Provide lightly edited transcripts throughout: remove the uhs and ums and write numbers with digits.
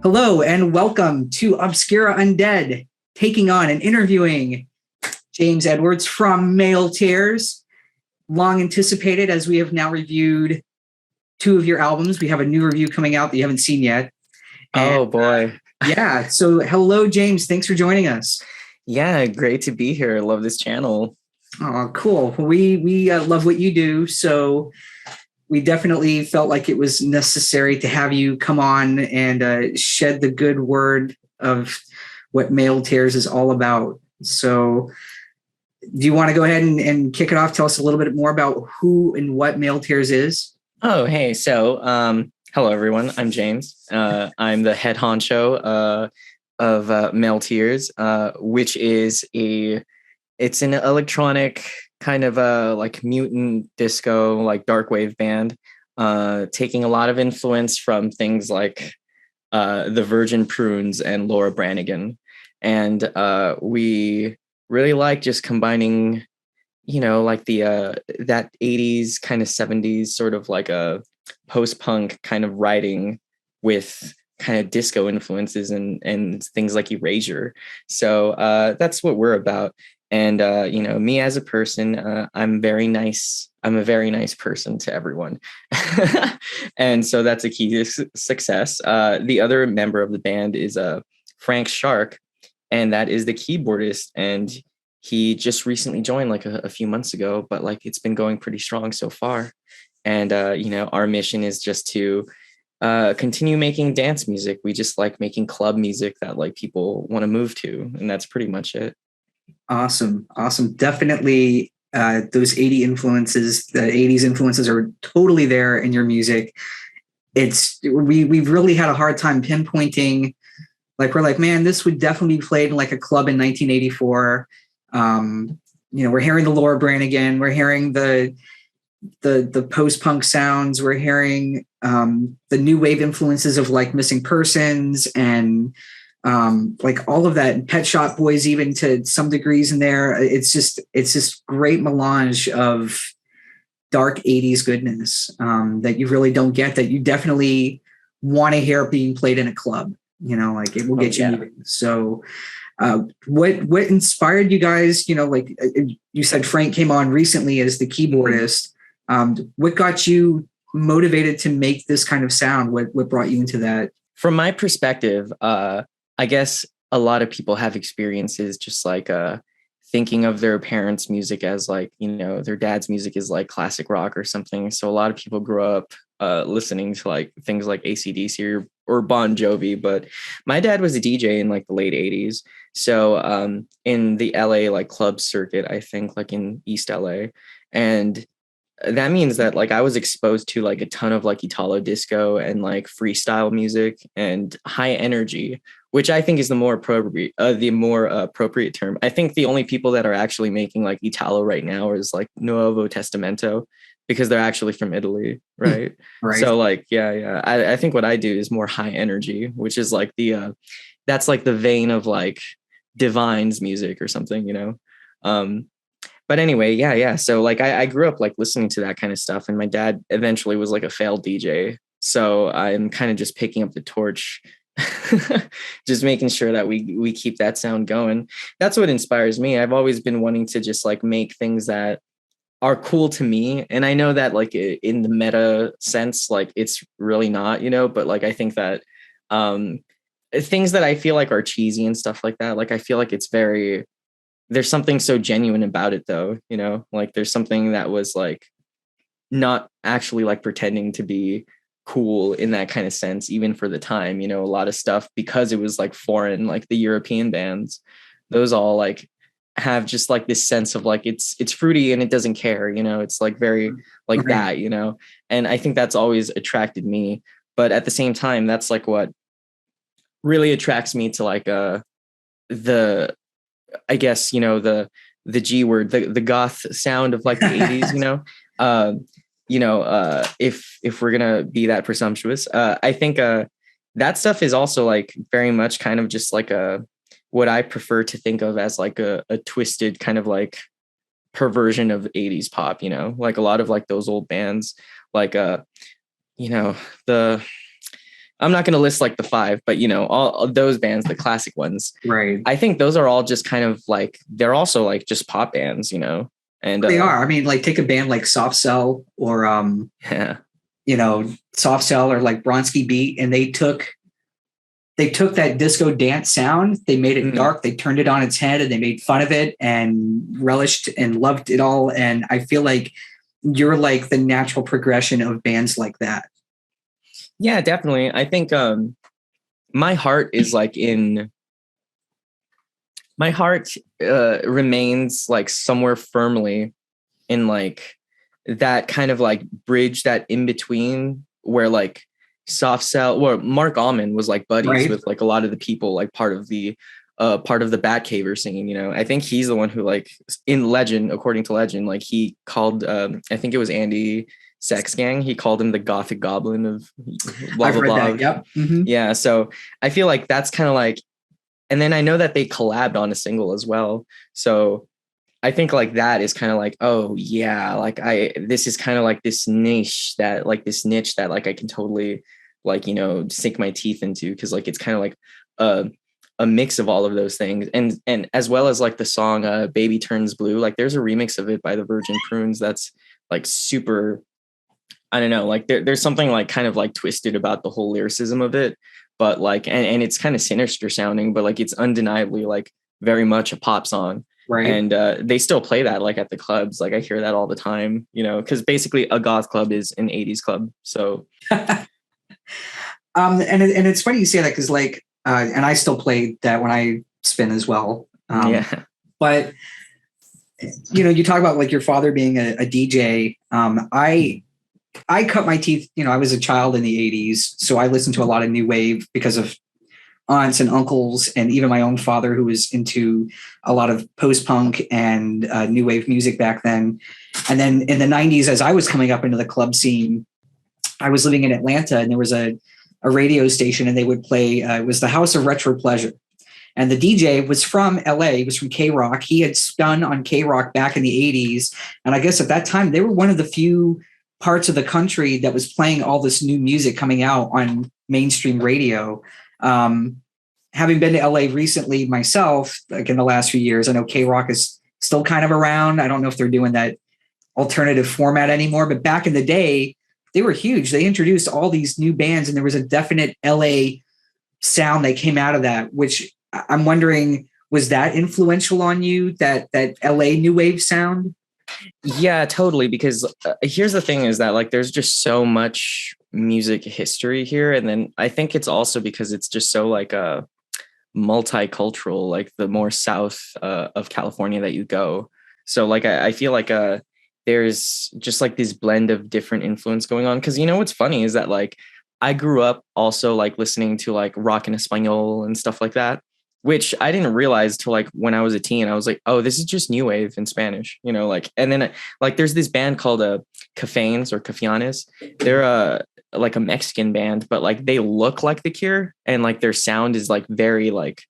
Hello and welcome to Obscura Undead, taking on and interviewing James Edwards from Male Tears. Long anticipated, as we have now reviewed two of your albums. We have a new review coming out that you haven't seen yet. And, oh boy. Yeah. So hello, James. Thanks for joining us. Yeah, great to be here. Love this channel. Oh, cool. We love what you do. So we definitely felt like it was necessary to have you come on and shed the good word of what Male Tears is all about. So do you want to go ahead and kick it off? Tell us a little bit more about who and what Male Tears is. Oh, hey. So hello, everyone. I'm James. I'm the head honcho of Male Tears, which is it's an electronic kind of like mutant disco, like dark wave band, taking a lot of influence from things like the Virgin Prunes and Laura Branigan. And we really like just combining, like the that 80s kind of 70s sort of like a post-punk kind of writing with kind of disco influences and things like Erasure. So that's what we're about. And, me as a person, I'm very nice. I'm a very nice person to everyone. And so that's a key to success. The other member of the band is Frank Shark, and that is the keyboardist. And he just recently joined like a few months ago, but like it's been going pretty strong so far. And, our mission is just to continue making dance music. We just like making club music that like people want to move to. And that's pretty much it. Awesome. Definitely those 80s influences are totally there in your music. We've really had a hard time pinpointing, like we're like, man, this would definitely be played in like a club in 1984. We're hearing the Laura Branigan, we're hearing the post-punk sounds, we're hearing the new wave influences of like Missing Persons and like all of that, Pet Shop Boys even to some degrees in there. It's just great melange of dark 80s goodness that you really don't get, that you definitely want to hear being played in a club. Like it will get you moving. So what inspired you guys? Like you said, Frank came on recently as the keyboardist. What got you motivated to make this kind of sound? What brought you into that? From my perspective, I guess a lot of people have experiences just like thinking of their parents' music as like, their dad's music is like classic rock or something. So a lot of people grew up listening to like things like AC/DC or Bon Jovi. But my dad was a DJ in like the late 80s. So in the LA like club circuit, I think like in East LA. And that means that like I was exposed to like a ton of like Italo disco and like freestyle music and high energy, which I think is the more appropriate term. I think the only people that are actually making like Italo right now is like Nuovo Testamento, because they're actually from Italy, right? Right. So like, yeah. I think what I do is more high energy, which is like that's like the vein of like Divine's music or something. But anyway, yeah. So like I grew up like listening to that kind of stuff, and my dad eventually was like a failed DJ. So I'm kind of just picking up the torch, just making sure that we keep that sound going. That's what inspires me. I've always been wanting to just like make things that are cool to me. And I know that like in the meta sense, like it's really not, but like I think that things that I feel like are cheesy and stuff like that, like I feel like there's something so genuine about it though, like there's something that was like not actually like pretending to be cool in that kind of sense, even for the time, a lot of stuff, because it was like foreign, like the European bands, those all like have just like this sense of like, it's fruity and it doesn't care, it's like very like that, and I think that's always attracted me. But at the same time, that's like what really attracts me to like the I guess, the G word, the goth sound of like the 80s, if we're going to be that presumptuous, I think that stuff is also like very much kind of just like what I prefer to think of as like a twisted kind of like perversion of 80s pop, like a lot of like those old bands, like, the I'm not going to list like the five, but you know, all of those bands, the classic ones, Right. I think those are all just kind of like, they're also like just pop bands, you know, and They are. I mean, like take a band like Soft Cell or yeah. Soft Cell or like Bronski Beat, and they took that disco dance sound, they made it Mm. dark, they turned it on its head, and they made fun of it and relished and loved it all. And I feel like you're like the natural progression of bands like that. Yeah, definitely. I think my heart is like in my heart remains like somewhere firmly in like that kind of like bridge, that in between where like Soft Cell, where Mark Almond was like buddies Right. with like a lot of the people like part of the Batcaver scene, you know. I think he's the one who like in legend, according to legend, like he called I think it was Andy Sex Gang, he called him the Gothic Goblin of blah I've blah read blah. that. Yep. Mm-hmm. Yeah, so I feel like that's kind of like, and then I know that they collabed on a single as well. So I think like that is kind of like, oh yeah, like this is kind of like this niche that like I can totally like, you know, sink my teeth into. Cause like, it's kind of like a mix of all of those things. And as well as like the song, Baby Turns Blue, like there's a remix of it by the Virgin Prunes. That's like super, I don't know, like there's something like kind of like twisted about the whole lyricism of it, but like, and it's kind of sinister sounding, but like it's undeniably like very much a pop song. Right. And they still play that like at the clubs. Like I hear that all the time, you know, because basically a goth club is an 80s club. So And it's funny you say that because like, and I still play that when I spin as well. yeah. But you talk about like your father being a DJ. I cut my teeth. I was a child in the '80s, so I listened to a lot of new wave because of aunts and uncles, and even my own father, who was into a lot of post punk and new wave music back then. And then in the '90s, as I was coming up into the club scene, I was living in Atlanta, and there was a radio station, and they would play. It was the House of Retro Pleasure. And the DJ was from LA. He was from K Rock. He had spun on K Rock back in the '80s. And I guess at that time, they were one of the few parts of the country that was playing all this new music coming out on mainstream radio. Having been to LA recently myself, like in the last few years, I know K Rock is still kind of around. I don't know if they're doing that alternative format anymore, but back in the day, they were huge. They introduced all these new bands, and there was a definite LA sound that came out of that, which I'm wondering, was that influential on you, that LA new wave sound? Yeah, totally. Because here's the thing is that like there's just so much music history here. And then I think it's also because it's just so like multicultural, like the more south of California that you go. So like I feel like there's just like this blend of different influence going on. Cause you know what's funny is that like I grew up also like listening to like rock en español and stuff like that, which I didn't realize till like when I was a teen. I was like, oh, this is just new wave in Spanish, you know, like, and then like there's this band called Cafenes or Cafianes. They're like a Mexican band, but like they look like The Cure, and like their sound is like very like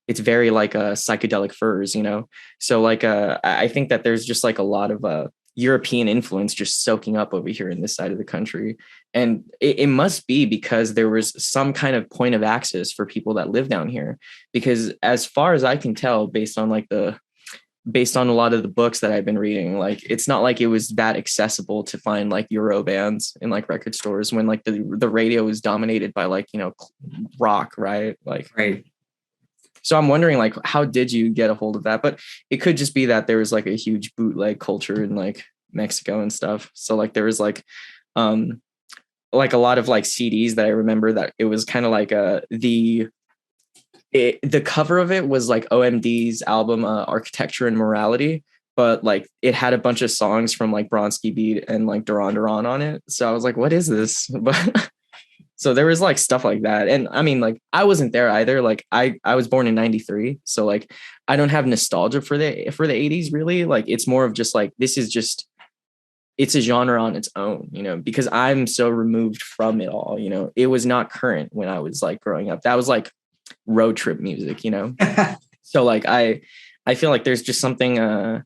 it's very like psychedelic furs, you know. So like I think that there's just like a lot of European influence just soaking up over here in this side of the country. And it must be because there was some kind of point of access for people that live down here. Because as far as I can tell, based on a lot of the books that I've been reading, like it's not like it was that accessible to find like Euro bands in like record stores when like the radio is dominated by like, you know, rock, right? Like, Right. so I'm wondering like, how did you get a hold of that? But it could just be that there was like a huge bootleg culture in like Mexico and stuff. So like there was like a lot of like CDs that I remember that it was kind of like the cover of it was like OMD's album Architecture and Morality, but like it had a bunch of songs from like Bronski Beat and like Duran Duran on it. So I was like, what is this? But so there was like stuff like that. And I mean, like I wasn't there either. Like I was born in 93. So like I don't have nostalgia for the 80s really. Like it's more of just like this is just it's a genre on its own, you know, because I'm so removed from it all, you know. It was not current when I was like growing up. That was like road trip music, you know. So like I feel like there's just something I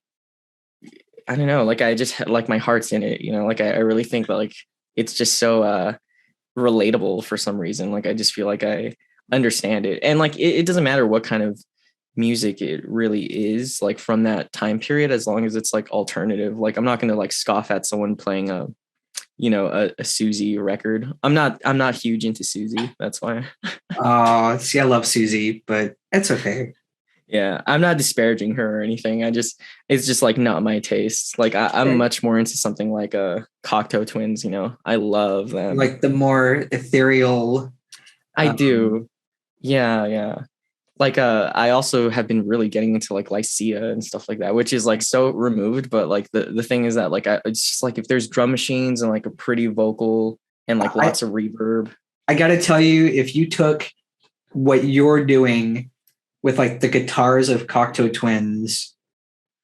don't know, like I just like my heart's in it, you know. Like I really think that like it's just so relatable for some reason. Like I just feel like I understand it. And like it doesn't matter what kind of music it really is like from that time period, as long as it's like alternative. Like I'm not gonna like scoff at someone playing a, you know, a Susie record. I'm not huge into Susie. That's why. See, I love Susie, but it's okay. Yeah, I'm not disparaging her or anything. It's just like not my taste. Like I'm much more into something like Cocteau Twins. You know, I love them. Like the more ethereal. I do. Yeah, yeah. Like I also have been really getting into like Lycia and stuff like that, which is like so removed. But like the thing is that like it's just like if there's drum machines and like a pretty vocal and like lots of reverb. I got to tell you, if you took what you're doing with like the guitars of Cocteau Twins,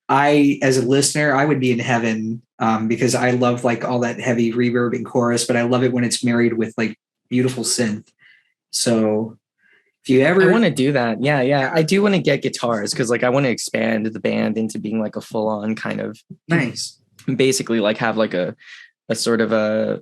I, as a listener, I would be in heaven, because I love like all that heavy reverb and chorus, but I love it when it's married with like beautiful synth. So if you ever, I want to do that. Yeah, yeah. I do want to get guitars because like I want to expand the band into being like a full on kind of nice, basically like have like a sort of a,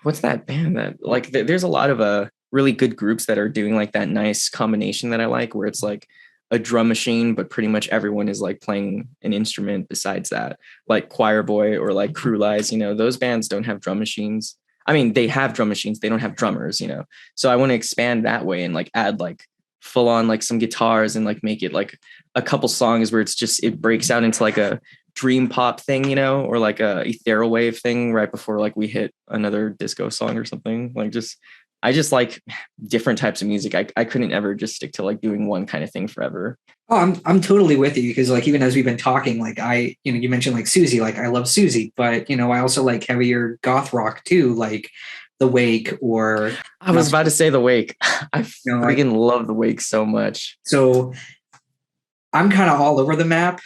what's that band that like there's a lot of really good groups that are doing like that nice combination that I like, where it's like a drum machine, but pretty much everyone is like playing an instrument besides that, like Choir Boy or like Crew Lies. You know, those bands don't have drum machines. I mean, they have drum machines, they don't have drummers, you know. So I want to expand that way and like add like full on like some guitars and like make it like a couple songs where it's just it breaks out into like a dream pop thing, you know, or like a ethereal wave thing right before like we hit another disco song or something. Like just I just like different types of music. I couldn't ever just stick to like doing one kind of thing forever. Oh, I'm totally with you, because like even as we've been talking, like you mentioned like Susie, like I love Susie, but I also like heavier goth rock too, like The Wake or I was about to say The Wake. I freaking like, love The Wake so much. So I'm kind of all over the map.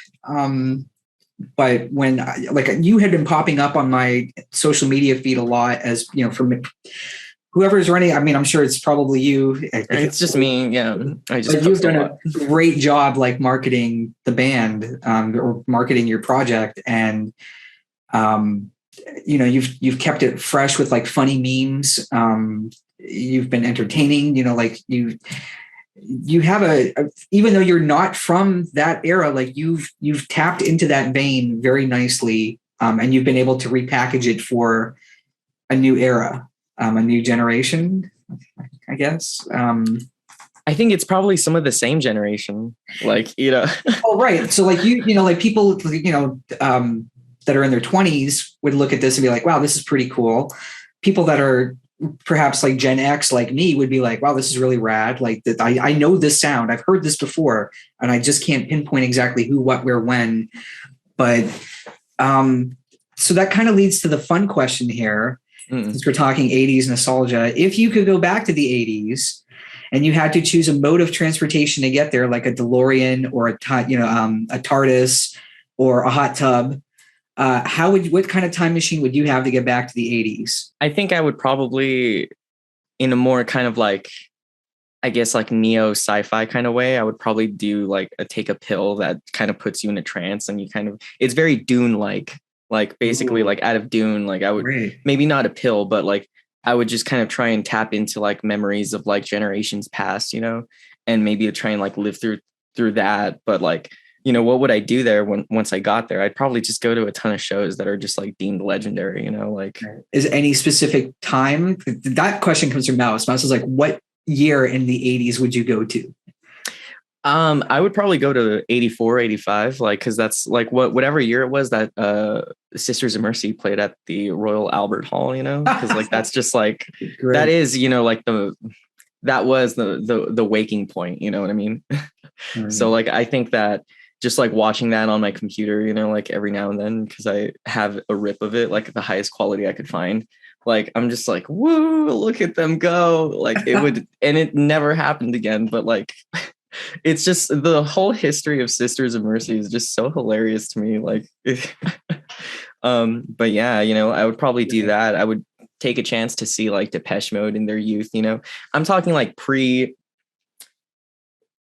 But when like you had been popping up on my social media feed a lot, as from whoever's running, I mean, I'm sure it's probably you. It's just me. Yeah. But you've done a great job like marketing the band, or marketing your project. And, you've kept it fresh with like funny memes. You've been entertaining, like you have even though you're not from that era, like you've tapped into that vein very nicely. And you've been able to repackage it for a new era. A new generation, I guess. I think it's probably some of the same generation, like, Oh, right. So like, like people, that are in their 20s would look at this and be like, wow, this is pretty cool. People that are perhaps like Gen X, like me, would be like, wow, this is really rad. Like that. I know this sound. I've heard this before, and I just can't pinpoint exactly who, what, where, when. But so that kind of leads to the fun question here. Since we're talking 80s nostalgia, if you could go back to the 80s and you had to choose a mode of transportation to get there, like a DeLorean or a TARDIS or a hot tub, what kind of time machine would you have to get back to the 80s? I think I would probably, in a more kind of like, I guess like neo sci-fi kind of way, I would probably do like take a pill that kind of puts you in a trance, and it's very Dune-like. Like basically like out of Dune, like I would maybe not a pill, but like I would just kind of try and tap into like memories of like generations past, and maybe try and like live through that. But like, what would I do there once I got there? I'd probably just go to a ton of shows that are just like deemed legendary, like. Is any specific time? That question comes from Mouse. Mouse is like, what year in the 80s would you go to? I would probably go to 84, 85, like, cause that's like whatever year it was that Sisters of Mercy played at the Royal Albert Hall, cause like, that's just like, that is, like that was the waking point, you know what I mean? So like, I think that just like watching that on my computer, like every now and then, cause I have a rip of it, like the highest quality I could find. Like, I'm just like, woo, look at them go. Like it would, and it never happened again, but like, it's just the whole history of Sisters of Mercy is just so hilarious to me. Like, but yeah, I would probably do that. I would take a chance to see like Depeche Mode in their youth. I'm talking like pre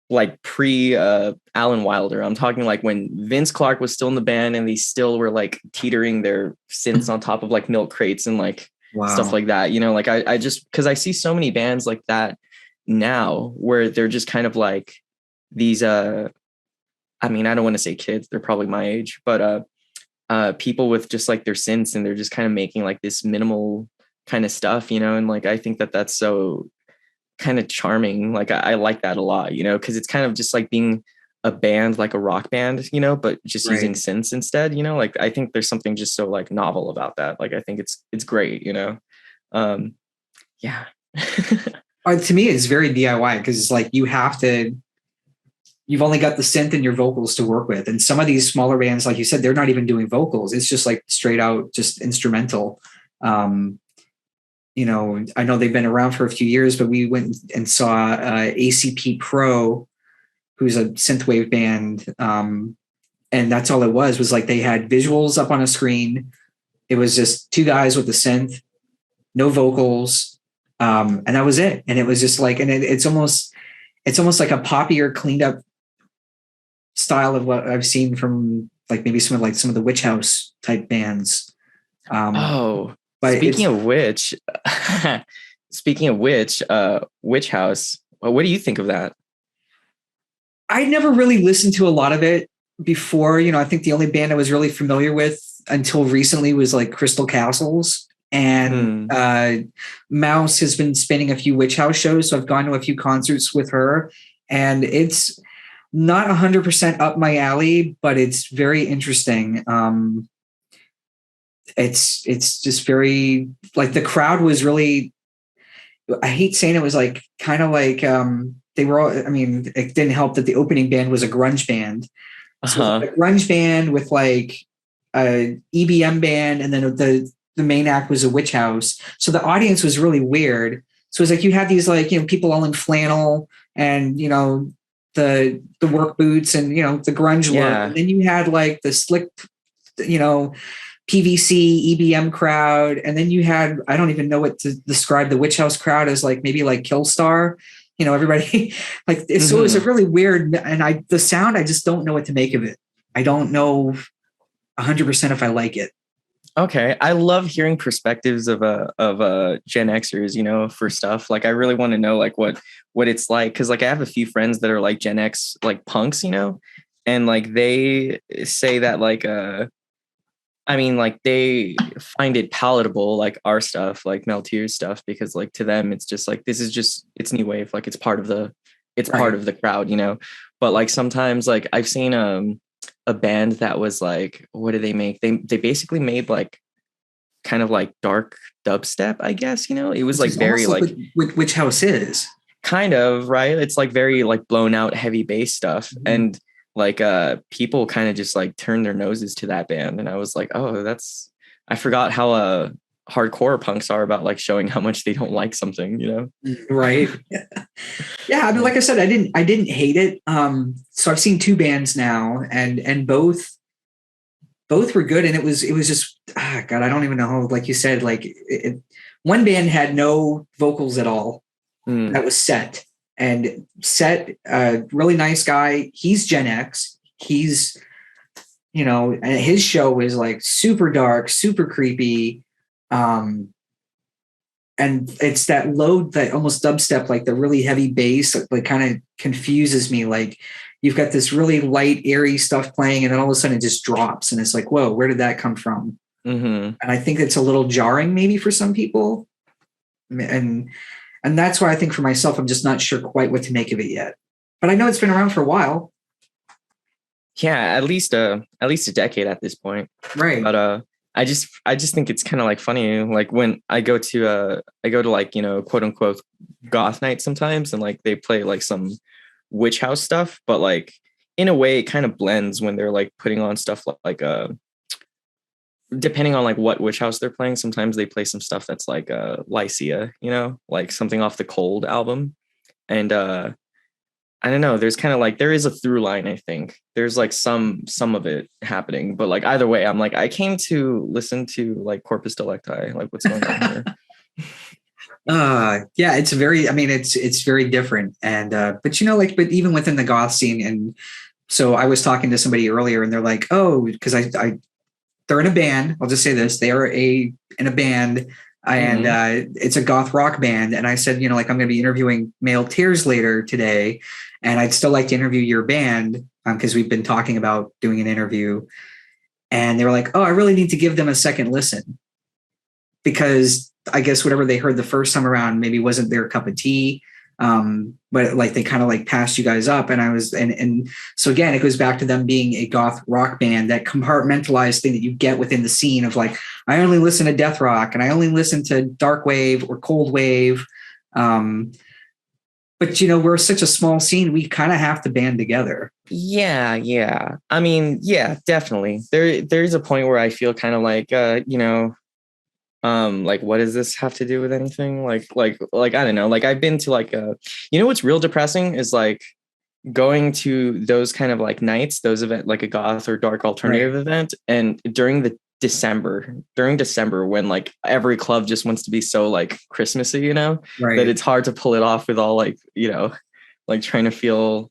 Alan Wilder. I'm talking like when Vince Clarke was still in the band and they still were like teetering their synths on top of like milk crates and like stuff Wow. like that. Like I just, because I see so many bands like that now where they're just kind of like these I mean, I don't want to say kids, they're probably my age, but people with just like their synths, and they're just kind of making like this minimal kind of stuff, and like I think that that's so kind of charming. Like I like that a lot, because it's kind of just like being a band, like a rock band, but just using Right. synths instead. Like I think there's something just so like novel about that. Like I think it's great. Um, yeah. To me, it's very DIY because it's like you've only got the synth and your vocals to work with. And some of these smaller bands, like you said, they're not even doing vocals. It's just like straight out just instrumental. Um, I know they've been around for a few years, but we went and saw ACP Pro, who's a synthwave band. And that's all it was like they had visuals up on a screen. It was just two guys with the synth, no vocals. And that was it. And it was just like, and it's almost like a poppier, cleaned up style of what I've seen from like maybe some of the Witch House type bands. Oh, But speaking of which, Witch House. Well, what do you think of that? I never really listened to a lot of it before. I think the only band I was really familiar with until recently was like Crystal Castles. And Mouse has been spinning a few Witch House shows, so I've gone to a few concerts with her, and it's not 100% up my alley, but it's very interesting. It's just very like the crowd was really. I hate saying it was like kind of like they were all. I mean, it didn't help that the opening band was a grunge band, so it was like a grunge band with like a EBM band, and then the main act was a Witch House. So the audience was really weird. So it's like you had these like people all in flannel and the work boots and the grunge look, and then you had like the slick PVC EBM crowd, and then you had I don't even know what to describe the Witch House crowd as, like maybe like Killstar, everybody like so it was a really weird, and the sound I just don't know what to make of it. I don't know 100% if I like it. Okay, I love hearing perspectives of Gen Xers, for stuff. Like I really want to know like what it's like, because like I have a few friends that are like Gen X like punks, and like they say that like I mean like they find it palatable, like our stuff, like Meltier's stuff, because like to them it's just like it's new wave, like it's part of the part of the crowd, But like sometimes like I've seen a band that was like, what do they make? They basically made like kind of like dark dubstep, I guess, it was like very like Witch House is kind of right. It's like very like blown out heavy bass stuff. Mm-hmm. And like people kind of just like turned their noses to that band. And I was like, oh, I forgot how hardcore punks are about like showing how much they don't like something, Right. Yeah. I mean, like I said, I didn't hate it. So I've seen two bands now, and both were good. And it was just, God, I don't even know how, like you said, like one band had no vocals at all. That was Set. And Set, really nice guy. He's Gen X. He's, and his show was like super dark, super creepy. And it's that low, that almost dubstep, like the really heavy bass, like kind of confuses me. Like you've got this really light, airy stuff playing, and then all of a sudden it just drops, and it's like, whoa, where did that come from? Mm-hmm. And I think it's a little jarring, maybe for some people, and that's why I think for myself, I'm just not sure quite what to make of it yet. But I know it's been around for a while. Yeah, at least a decade at this point, right? But I just think it's kind of like funny, like when I go to like, quote unquote goth night sometimes, and like they play like some Witch House stuff, but like in a way it kind of blends when they're like putting on stuff like depending on like what Witch House they're playing. Sometimes they play some stuff that's like Lycia, like something off the Cold album. And I don't know, there's kind of like, there is a through line. I think there's like some of it happening, but like either way, I'm like, I came to listen to like Corpus Delicti, like what's going on here? Yeah, it's very, I mean, it's very different. And, but but even within the goth scene. And so I was talking to somebody earlier, and they're like, oh, because they're in a band. I'll just say this. They are in a band. and Mm-hmm. it's a goth rock band. And I said, like I'm going to be interviewing Male Tears later today, and I'd still like to interview your band because we've been talking about doing an interview. And they were like, "Oh, I really need to give them a second listen because I guess whatever they heard the first time around maybe wasn't their cup of tea." But like they kind of like passed you guys up, and I was and so again it goes back to them being a goth rock band, that compartmentalized thing that you get within the scene of like, I only listen to death rock and I only listen to dark wave or cold wave. um but we're such a small scene, we kind of have to band together. Yeah, yeah. I mean, yeah, definitely. There's a point where I feel kind of like like what does this have to do with anything? Like I don't know. Like I've been to like what's real depressing is like going to those kind of like nights, those event like a goth or dark alternative Right. event, and during December when like every club just wants to be so like Christmassy, that Right. it's hard to pull it off with all like, like trying to feel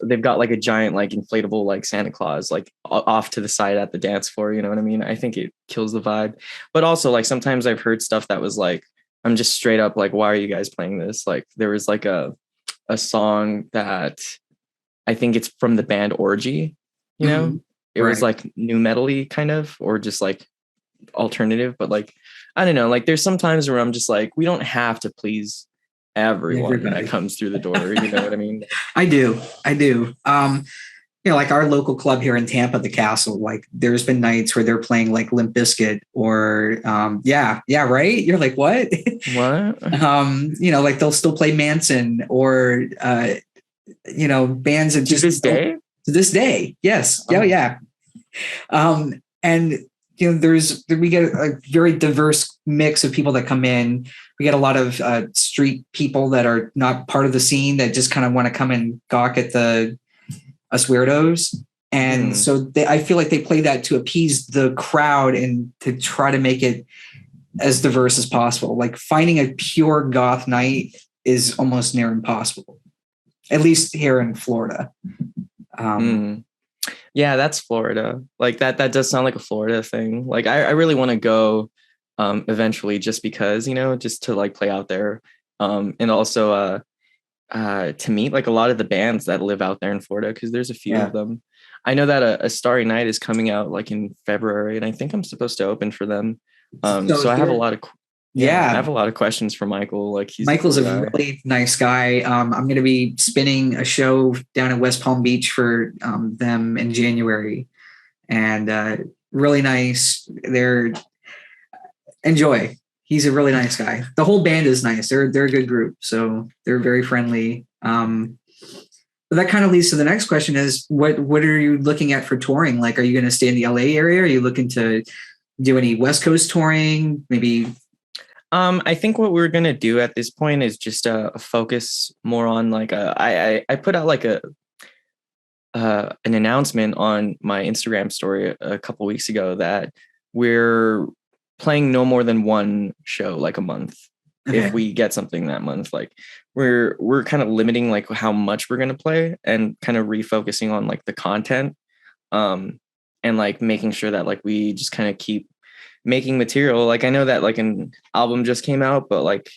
they've got like a giant like inflatable like Santa Claus like off to the side at the dance floor, you know what I mean? I think it kills the vibe. But also like sometimes I've heard stuff that was like, I'm just straight up like, why are you guys playing this? Like there was like a song that I think it's from the band Orgy, you know? Mhm. It was Right. like new metal-y kind of, or just like alternative, but like I don't know, like there's some times where I'm just like, we don't have to please everyone that Everybody. comes through the door, you know what I mean? I do. Like our local club here in Tampa, the Castle, like there's been nights where they're playing like Limp Bizkit or yeah, right. You're like, what? What? Like they'll still play Manson or bands that To just this day? to this day. Yes. Yeah, Oh. yeah. And we get a very diverse mix of people that come in. We get a lot of street people that are not part of the scene that just kind of want to come and gawk at the us weirdos. And Hmm. so I feel like they play that to appease the crowd and to try to make it as diverse as possible. Like finding a pure goth night is almost near impossible, at least here in Florida. Um, Hmm. Yeah, that's Florida. Like that does sound like a Florida thing. Like I really want to go eventually just because, just to like play out there. And also to meet like a lot of the bands that live out there in Florida, because there's a few yeah. of them. I know that a Starry Night is coming out like in February, and I think I'm supposed to open for them. So So I have a here, lot of I yeah, have a lot of questions for Michael. Like he's a Michael's cool a guy. really nice guy. I'm going to be spinning a show down in West Palm Beach for them in January, and really nice. They're enjoy. He's a really nice guy. The whole band is nice. They're a good group, so they're very friendly. But that kind of leads to the next question: is what are you looking at for touring? Like, are you going to stay in the LA area? Are you looking to do any West Coast touring? Maybe. I think what we're gonna do at this point is just focus more on like I put out like an announcement on my Instagram story a couple weeks ago that we're playing no more than one show like a month. Okay. If we get something that month, like we're kind of limiting like how much we're gonna play and kind of refocusing on like the content, um, and like making sure that like we just kind of keep making material. Like I know that like an album just came out, but like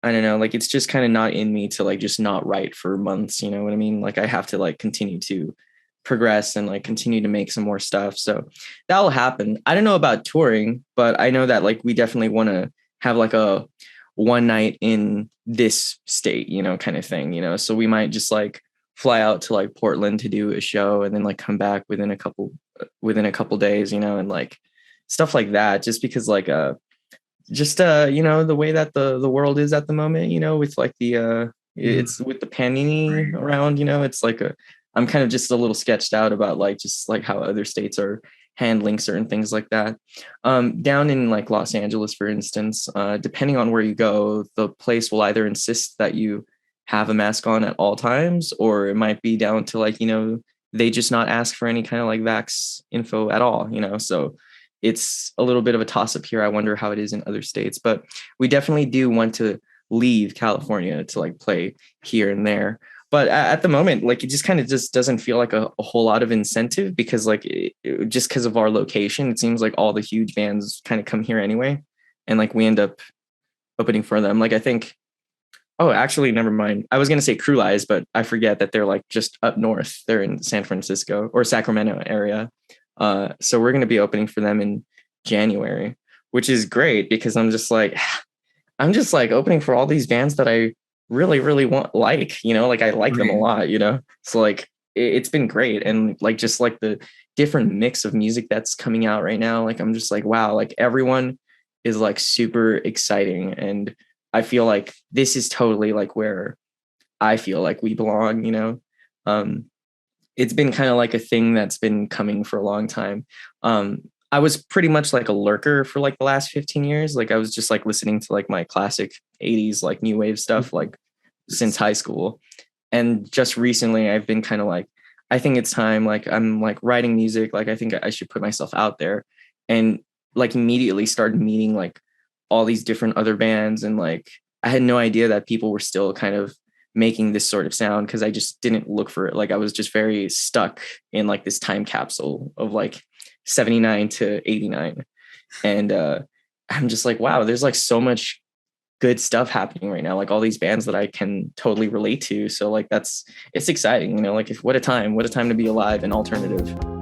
I don't know, like it's just kind of not in me to like just not write for months, you know what I mean? Like I have to like continue to progress and like continue to make some more stuff. So that'll happen. I don't know about touring, but I know that like we definitely want to have like a one night in this state, kind of thing, So we might just like fly out to like Portland to do a show and then like come back within a couple days, and like stuff like that, just because like just the way that the world is at the moment, with like the Mhm. it's with the panini around, it's like I'm kind of just a little sketched out about like just like how other states are handling certain things like that. Down in like Los Angeles, for instance, depending on where you go, the place will either insist that you have a mask on at all times, or it might be down to like, they just not ask for any kind of like vax info at all, so it's a little bit of a toss up here. I wonder how it is in other states, but we definitely do want to leave California to like play here and there. But at the moment, like it just kind of just doesn't feel like a whole lot of incentive because like just because of our location, it seems like all the huge bands kind of come here anyway. and like we end up opening for them. Like I think, oh, actually, never mind. I was gonna say Crew Lies, but I forget that they're like just up north. They're in San Francisco or Sacramento area. So we're gonna be opening for them in January, which is great because I'm just like opening for all these bands that I really, really want, like, you know, like I like them a Right. lot, you know? So like it's been great. And like just like the different mix of music that's coming out right now, like I'm just like, wow, like everyone is like super exciting. And I feel like this is totally like where I feel like we belong, you know? Um, it's been kind of like a thing that's been coming for a long time. I was pretty much like a lurker for like the last 15 years. Like I was just like listening to like my classic 80s like new wave stuff like since high school. And just recently I've been kind of like, I think it's time, like I'm like writing music, like I think I should put myself out there, and like immediately started meeting like all these different other bands, and like I had no idea that people were still kind of making this sort of sound because I just didn't look for it. Like I was just very stuck in like this time capsule of like 79 to 89. And I'm just like, wow, there's like so much good stuff happening right now. Like all these bands that I can totally relate to. So like it's exciting, you know, like what a time to be alive and alternative.